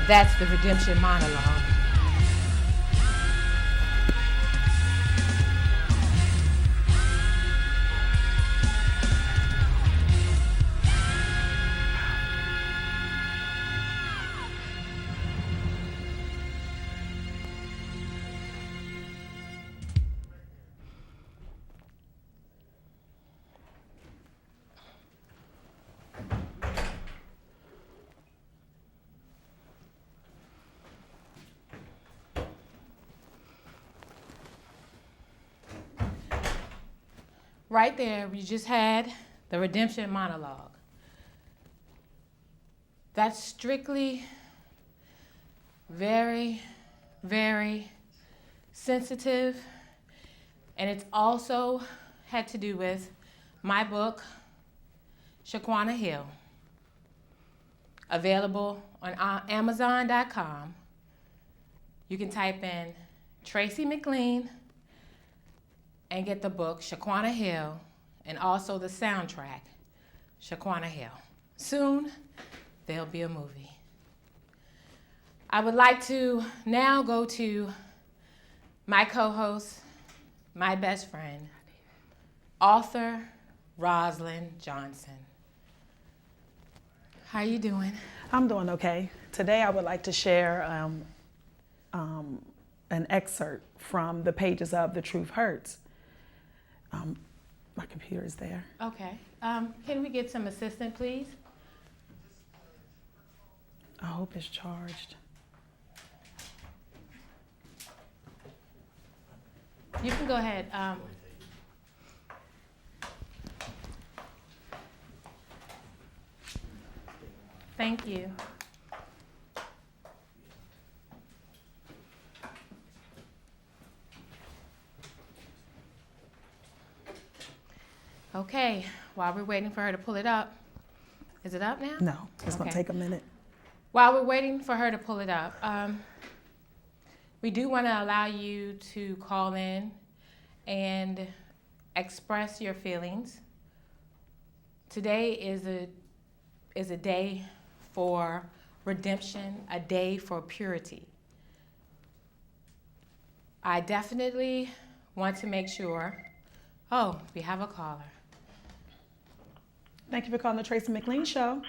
That's the Redemption monologue. Right there, we just had the Redemption monologue. That's strictly very, very sensitive, and it's also had to do with my book, SHAQUANA Hill, available on Amazon.com. You can type in Tracey Mclean and get the book, SHAQUANA Hill, and also the soundtrack, SHAQUANA Hill. Soon, there'll be a movie. I would like to now go to my co-host, my best friend, author ROSSLYN Johnson. How you doing? I'm doing okay. Today I would like to share an excerpt from the pages of The Truth Hurts. My computer is there. Okay. Can we get some assistance, please? I hope it's charged. You can go ahead. Thank you. Okay, while we're waiting for her to pull it up, is it up now? No, it's going to take a minute. While we're waiting for her to pull it up, we do want to allow you to call in and express your feelings. Today is a day for redemption, a day for purity. I definitely want to make sure. Oh, we have a caller. Thank you for calling the Tracey Mclean Show.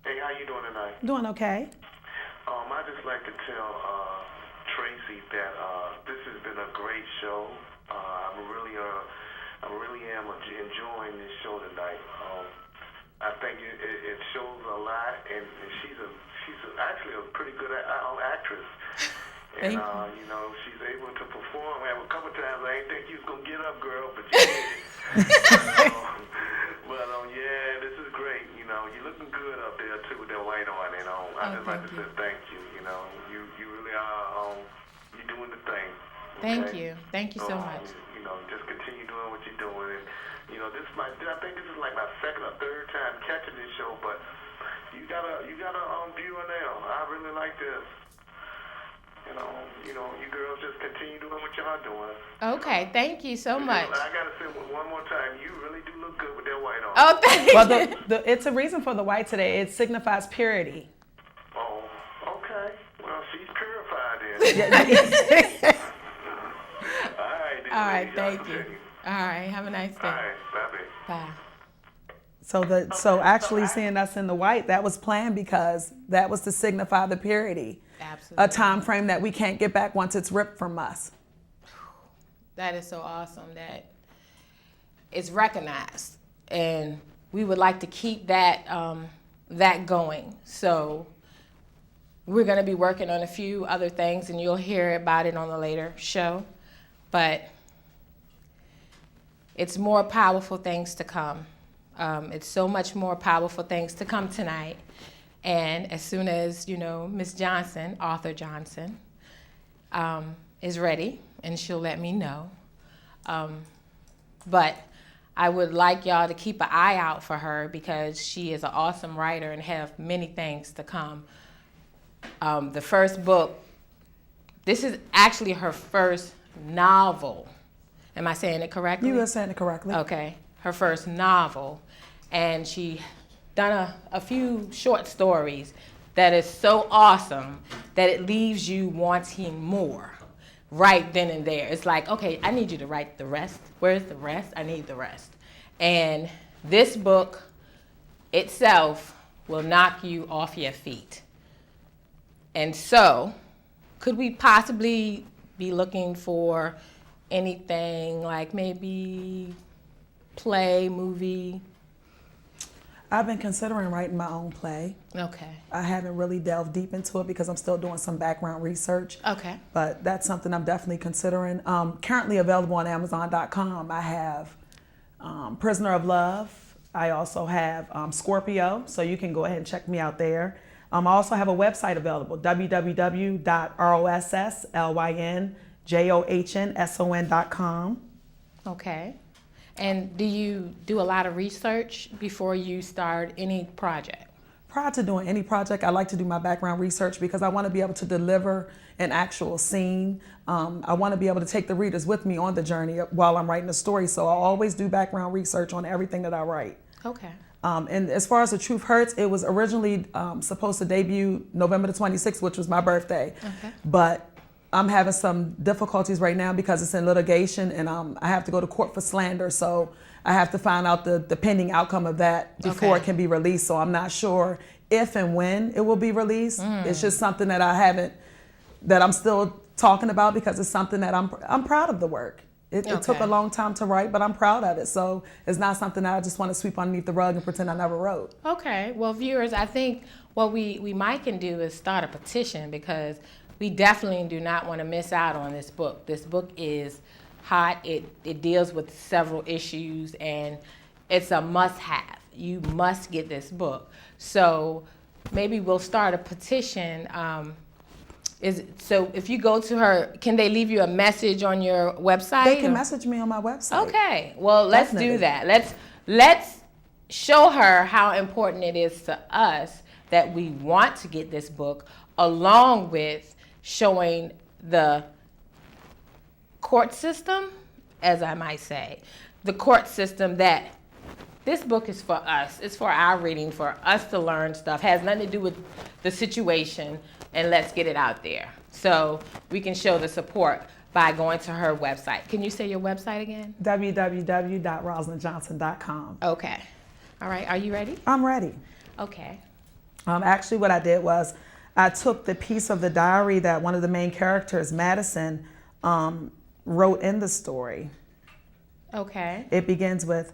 Hey, how you doing tonight? Doing okay. I just like to tell Tracey that this has been a great show. I really am enjoying this show tonight. I think it shows a lot, and she's actually a pretty good actress. And you know, she's able to perform. A couple times I didn't think you was gonna get up, girl, but you did. Yeah, this is great. You know, you're looking good up there too with that white on. You know, I just like to say thank you. You know, you really are. You're doing the thing. Okay? Thank you so much. You know, just continue doing what you're doing. And you know, I think this is like my second or third time catching this show, but you got a viewer now. I really like this. You know, you girls just continue doing what y'all doing. Okay, thank you so much. I gotta say one more time, you really do look good with that white on. Oh, thank you. Well, it's a reason for the white today. It signifies purity. Oh, okay. Well, she's purified then. All right, thank you. All right, have a nice day. All right, bye. Bye. So actually seeing us in the white, that was planned because that was to signify the purity. Absolutely. A time frame that we can't get back once it's ripped from us. That is so awesome that it's recognized, and we would like to keep that going. So we're going to be working on a few other things, and you'll hear about it on a later show. But it's more powerful things to come. It's so much more powerful things to come tonight. And as soon as, you know, Miss Johnson, author Johnson, is ready, and she'll let me know. But I would like y'all to keep an eye out for her because she is an awesome writer and have many things to come. The first book, this is actually her first novel. Am I saying it correctly? You are saying it correctly. Okay, her first novel. And she done a few short stories that is so awesome that it leaves you wanting more right then and there. It's like, okay, I need you to write the rest. Where's the rest? I need the rest. And this book itself will knock you off your feet. And so, could we possibly be looking for anything like maybe play, movie? I've been considering writing my own play. Okay. I haven't really delved deep into it because I'm still doing some background research. Okay. But that's something I'm definitely considering. Currently available on Amazon.com. I have Prisoner of Love. I also have Scorpio, so you can go ahead and check me out there. I also have a website available, www.ROSSLYNJOHNSON.com. Okay. And do you do a lot of research before you start any project? Prior to doing any project, I like to do my background research because I want to be able to deliver an actual scene. I want to be able to take the readers with me on the journey while I'm writing the story. So I always do background research on everything that I write. Okay. And as far as The Truth Hurts, it was originally supposed to debut November the 26th, which was my birthday. Okay. But I'm having some difficulties right now because it's in litigation and I have to go to court for slander. So I have to find out the pending outcome of that before Okay. it can be released. So I'm not sure if and when it will be released. It's just something that that I'm still talking about because it's something that I'm proud of the work. It took Okay. a long time to write, but I'm proud of it. So it's not something that I just want to sweep underneath the rug and pretend I never wrote. Okay. Well, viewers, I think what we might can do is start a petition because we definitely do not want to miss out on this book. This book is hot. It deals with several issues and it's a must-have. You must get this book. So maybe we'll start a petition. So if you go to her, can they leave you a message on your website? They can message me on my website. Okay. Well, let's Definitely. do that. Let's show her how important it is to us that we want to get this book, along with showing the court system, as I might say, the court system that this book is for us. It's for our reading, for us to learn stuff. Has nothing to do with the situation, and let's get it out there. So we can show the support by going to her website. Can you say your website again? www.ROSSLYNJohnson.com. Okay. All right. Are you ready? I'm ready. Okay. Actually, what I did was I took the piece of the diary that one of the main characters, Madison, wrote in the story. Okay. It begins with,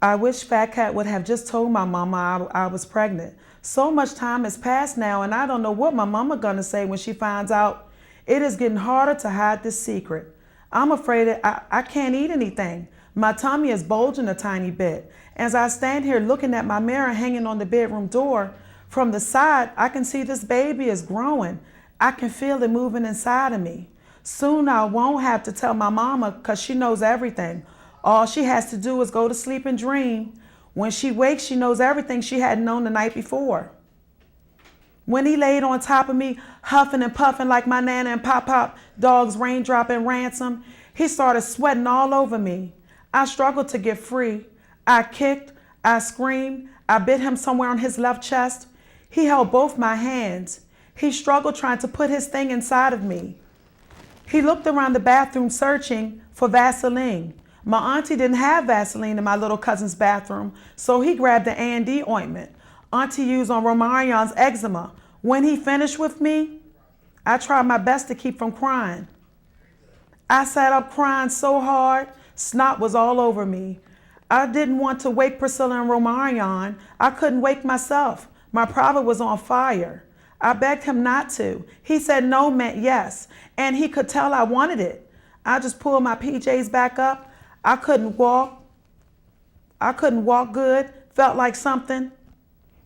I wish Fat Cat would have just told my mama I was pregnant. So much time has passed now and I don't know what my mama gonna say when she finds out. It is getting harder to hide this secret. I'm afraid that I can't eat anything. My tummy is bulging a tiny bit. As I stand here looking at my mirror hanging on the bedroom door, from the side, I can see this baby is growing. I can feel it moving inside of me. Soon I won't have to tell my mama because she knows everything. All she has to do is go to sleep and dream. When she wakes, she knows everything she hadn't known the night before. When he laid on top of me, huffing and puffing like my Nana and Pop-Pop dogs Raindrop and Ransom, he started sweating all over me. I struggled to get free. I kicked, I screamed, I bit him somewhere on his left chest. He held both my hands. He struggled trying to put his thing inside of me. He looked around the bathroom searching for Vaseline. My auntie didn't have Vaseline in my little cousin's bathroom, so he grabbed the A&D ointment auntie used on Romarion's eczema. When he finished with me, I tried my best to keep from crying. I sat up crying so hard, snot was all over me. I didn't want to wake Priscilla and Romarion. I couldn't wake myself. My private was on fire. I begged him not to. He said no meant yes, and he could tell I wanted it. I just pulled my PJs back up. I couldn't walk. Good. Felt like something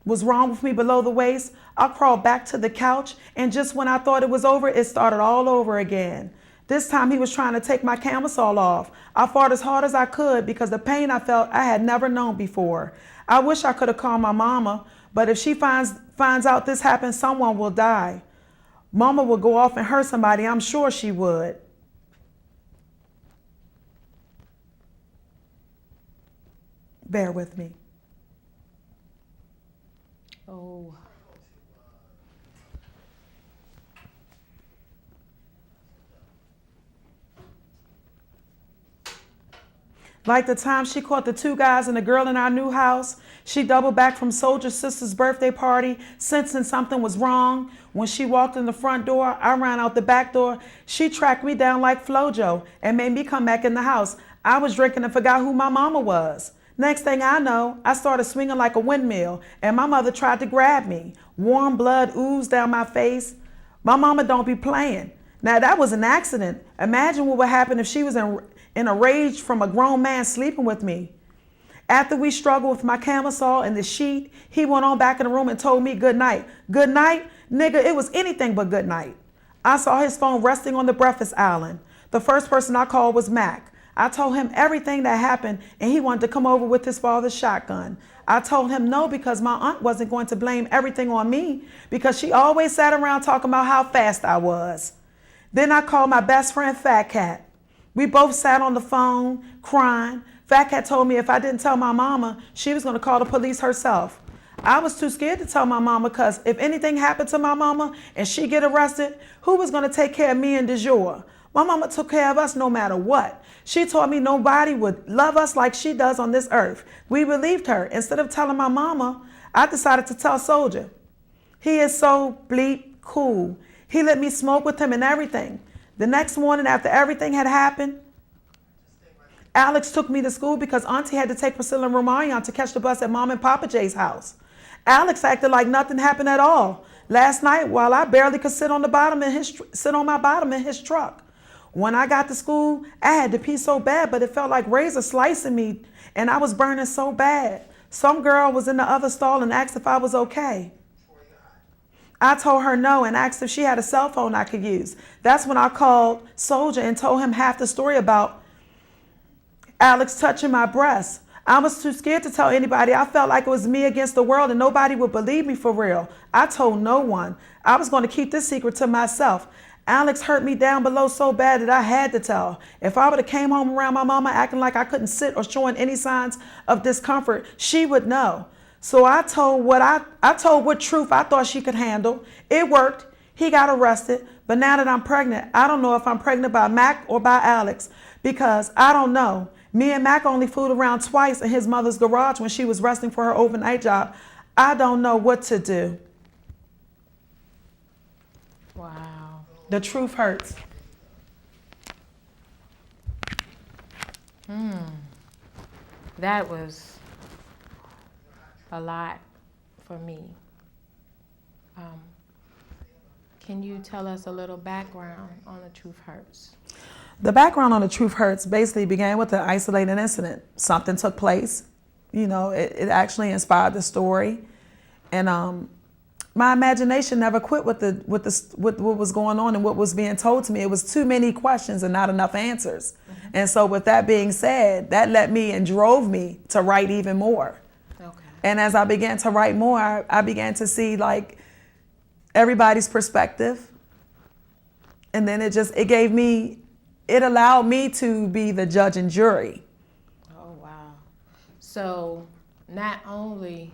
was wrong with me below the waist. I crawled back to the couch, and just when I thought it was over, it started all over again. This time he was trying to take my camisole off. I fought as hard as I could because the pain I felt I had never known before. I wish I could have called my mama, but if she finds out this happened, someone will die. Mama would go off and hurt somebody, I'm sure she would. Bear with me. Oh. Like the time she caught the 2 guys and the girl in our new house. She doubled back from Soldier's sister's birthday party, sensing something was wrong. When she walked in the front door, I ran out the back door. She tracked me down like Flojo and made me come back in the house. I was drinking and forgot who my mama was. Next thing I know, I started swinging like a windmill, and my mother tried to grab me. Warm blood oozed down my face. My mama don't be playing. Now, that was an accident. Imagine what would happen if she was in a rage from a grown man sleeping with me. After we struggled with my camisole and the sheet, he went on back in the room and told me good night. Good night? Nigga, it was anything but good night. I saw his phone resting on the breakfast island. The first person I called was Mac. I told him everything that happened, and he wanted to come over with his father's shotgun. I told him no, because my aunt wasn't going to blame everything on me, because she always sat around talking about how fast I was. Then I called my best friend, Fat Cat. We both sat on the phone, crying. Fat Cat told me if I didn't tell my mama, she was going to call the police herself. I was too scared to tell my mama, because if anything happened to my mama and she get arrested, who was going to take care of me and DeJour? My mama took care of us no matter what. She told me nobody would love us like she does on this earth. We believed her. Instead of telling my mama, I decided to tell Soldier. He is so bleep cool. He let me smoke with him and everything. The next morning, after everything had happened, Alex took me to school because Auntie had to take Priscilla and Romarion to catch the bus at Mom and Papa J's house. Alex acted like nothing happened at all. Last night, while I barely could sit on my bottom in his truck. When I got to school, I had to pee so bad, but it felt like razor slicing me, and I was burning so bad. Some girl was in the other stall and asked if I was okay. I told her no and asked if she had a cell phone I could use. That's when I called Soldier and told him half the story about Alex touching my breast. I was too scared to tell anybody. I felt like it was me against the world and nobody would believe me for real. I told no one. I was going to keep this secret to myself. Alex hurt me down below so bad that I had to tell. If I would have came home around my mama acting like I couldn't sit or showing any signs of discomfort, she would know. So I told what truth I thought she could handle. It worked. He got arrested. But now that I'm pregnant, I don't know if I'm pregnant by Mac or by Alex, because I don't know. Me and Mac only fooled around twice in his mother's garage when she was resting for her overnight job. I don't know what to do. Wow. The truth hurts. That was a lot for me. Can you tell us a little background on The Truth Hurts? The background on The Truth Hurts basically began with an isolated incident. Something took place. You know, it actually inspired the story. And my imagination never quit with what was going on and what was being told to me. It was too many questions and not enough answers. Mm-hmm. And so with that being said, that led me and drove me to write even more. Okay. And as I began to write more, I began to see like everybody's perspective. And then it allowed me to be the judge and jury. Oh, wow. So not only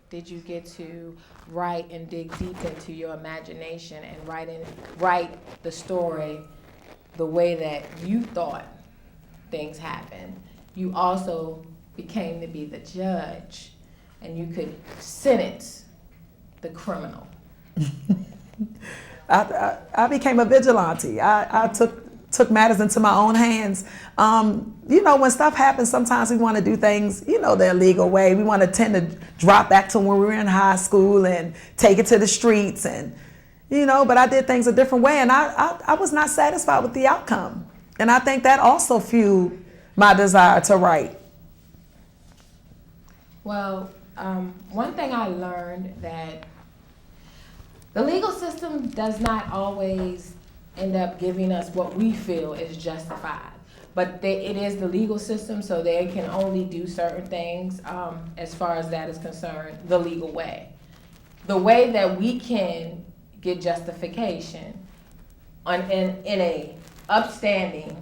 did you get to write and dig deep into your imagination and write the story the way that you thought things happened, you also became to be the judge, and you could sentence the criminal. I became a vigilante. I took matters into my own hands. You know, when stuff happens, sometimes we want to do things, you know, the illegal way. We want to tend to drop back to when we were in high school and take it to the streets, and, you know, but I did things a different way, and I was not satisfied with the outcome. And I think that also fueled my desire to write. Well, one thing I learned that the legal system does not always end up giving us what we feel is justified. But it is the legal system, so they can only do certain things as far as that is concerned, the legal way. The way that we can get justification in a upstanding